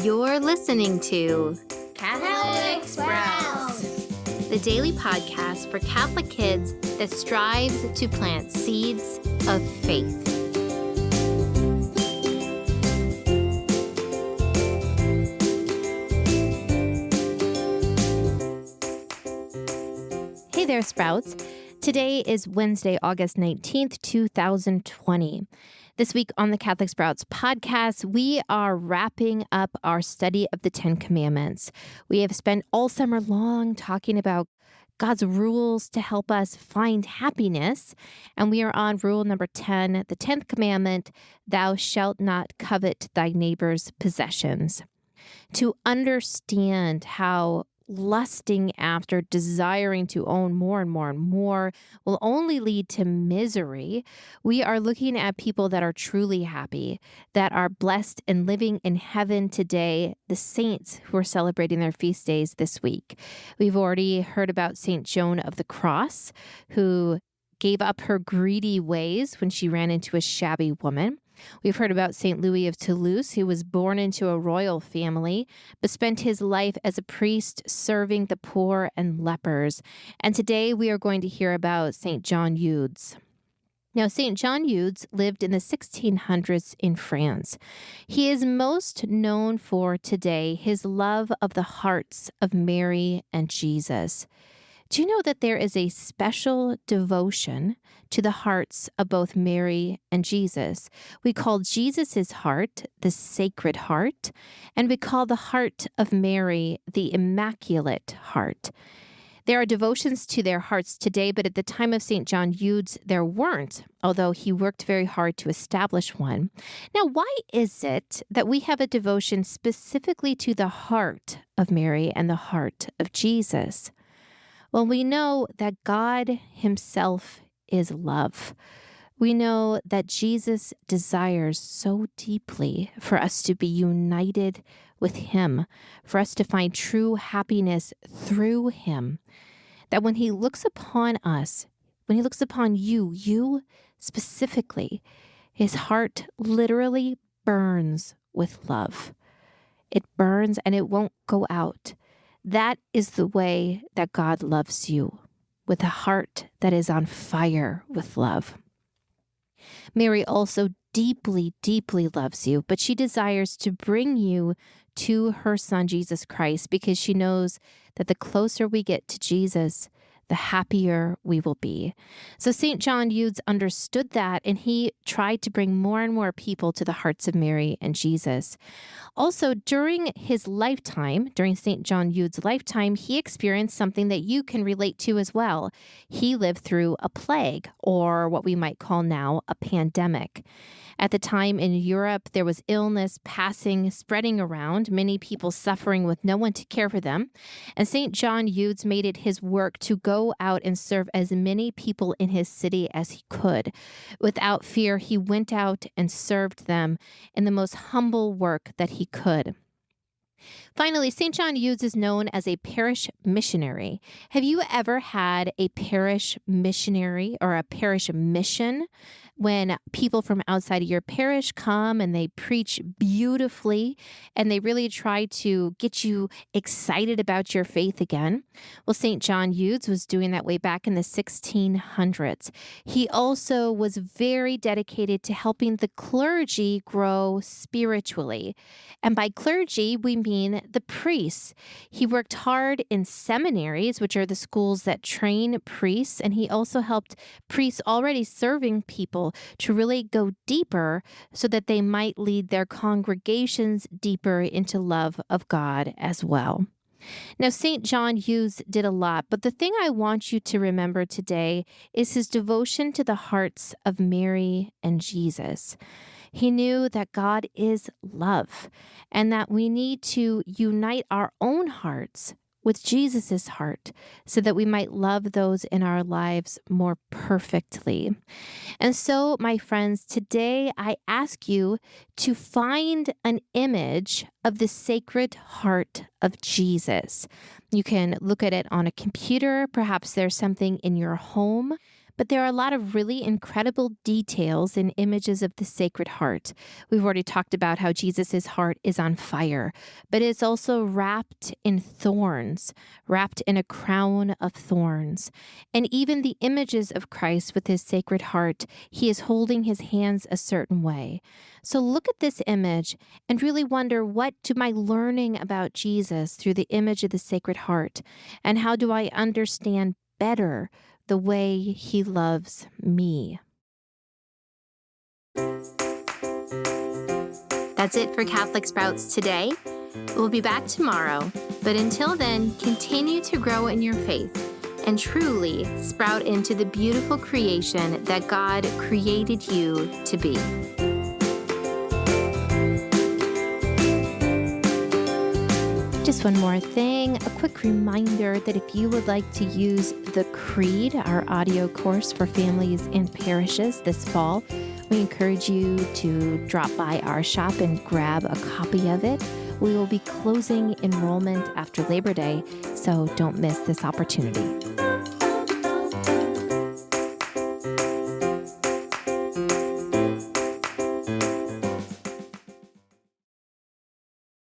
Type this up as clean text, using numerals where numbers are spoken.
You're listening to Catholic Sprouts, the daily podcast for Catholic kids that strives to plant seeds of faith. Hey there, Sprouts. Today is Wednesday, August 19th, 2020. This week on the Catholic Sprouts podcast, we are wrapping up our study of the Ten Commandments. We have spent all summer long talking about God's rules to help us find happiness, and we are on rule number 10, the 10th commandment, thou shalt not covet thy neighbor's possessions. To understand how lusting after, desiring to own more and more and more will only lead to misery, we are looking at people that are truly happy, that are blessed and living in heaven today, the saints who are celebrating their feast days this week. We've already heard about Saint Joan of the Cross, who gave up her greedy ways when she ran into a shabby woman. We've heard about St. Louis of Toulouse, who was born into a royal family, but spent his life as a priest serving the poor and lepers. And today we are going to hear about St. John Eudes. Now, St. John Eudes lived in the 1600s in France. He is most known for today his love of the hearts of Mary and Jesus. Do you know that there is a special devotion to the hearts of both Mary and Jesus? We call Jesus' heart the Sacred Heart, and we call the heart of Mary the Immaculate Heart. There are devotions to their hearts today, but at the time of St. John Eudes, there weren't, although he worked very hard to establish one. Now, why is it that we have a devotion specifically to the heart of Mary and the heart of Jesus? Well, we know that God himself is love. We know that Jesus desires so deeply for us to be united with him, for us to find true happiness through him, that when he looks upon us, when he looks upon you specifically, his heart literally burns with love. It burns and it won't go out. That is the way that God loves you, with a heart that is on fire with love. Mary also deeply, deeply loves you, but she desires to bring you to her son, Jesus Christ, because she knows that the closer we get to Jesus, the happier we will be. So St. John Eudes understood that, and he tried to bring more and more people to the hearts of Mary and Jesus. Also, during his lifetime, during St. John Eudes' lifetime, he experienced something that you can relate to as well. He lived through a plague, or what we might call now a pandemic. At the time in Europe, there was illness spreading around, many people suffering with no one to care for them. And St. John Eudes made it his work to go out and serve as many people in his city as he could. Without fear, he went out and served them in the most humble work that he could. Finally, St. John Eudes is known as a parish missionary. Have you ever had a parish missionary or a parish mission when people from outside of your parish come and they preach beautifully and they really try to get you excited about your faith again? Well, St. John Eudes was doing that way back in the 1600s. He also was very dedicated to helping the clergy grow spiritually. And by clergy, we mean the priests. He worked hard in seminaries, which are the schools that train priests, and he also helped priests already serving people to really go deeper so that they might lead their congregations deeper into love of God as well. Now, St. John Eudes did a lot, but the thing I want you to remember today is his devotion to the hearts of Mary and Jesus. He knew that God is love and that we need to unite our own hearts with Jesus' heart so that we might love those in our lives more perfectly. And so, my friends, today I ask you to find an image of the Sacred Heart of Jesus. You can look at it on a computer. Perhaps there's something in your home. But there are a lot of really incredible details and images of the Sacred Heart. We've already talked about how Jesus' heart is on fire, but it's also wrapped in thorns, wrapped in a crown of thorns. And even the images of Christ with his Sacred Heart, he is holding his hands a certain way. So look at this image and really wonder, what am I learning about Jesus through the image of the Sacred Heart? And how do I understand better the way he loves me? That's it for Catholic Sprouts today. We'll be back tomorrow, but until then, continue to grow in your faith and truly sprout into the beautiful creation that God created you to be. Just one more thing, a quick reminder that if you would like to use the Creed, our audio course for families and parishes this fall, we encourage you to drop by our shop and grab a copy of it. We will be closing enrollment after Labor Day, so don't miss this opportunity.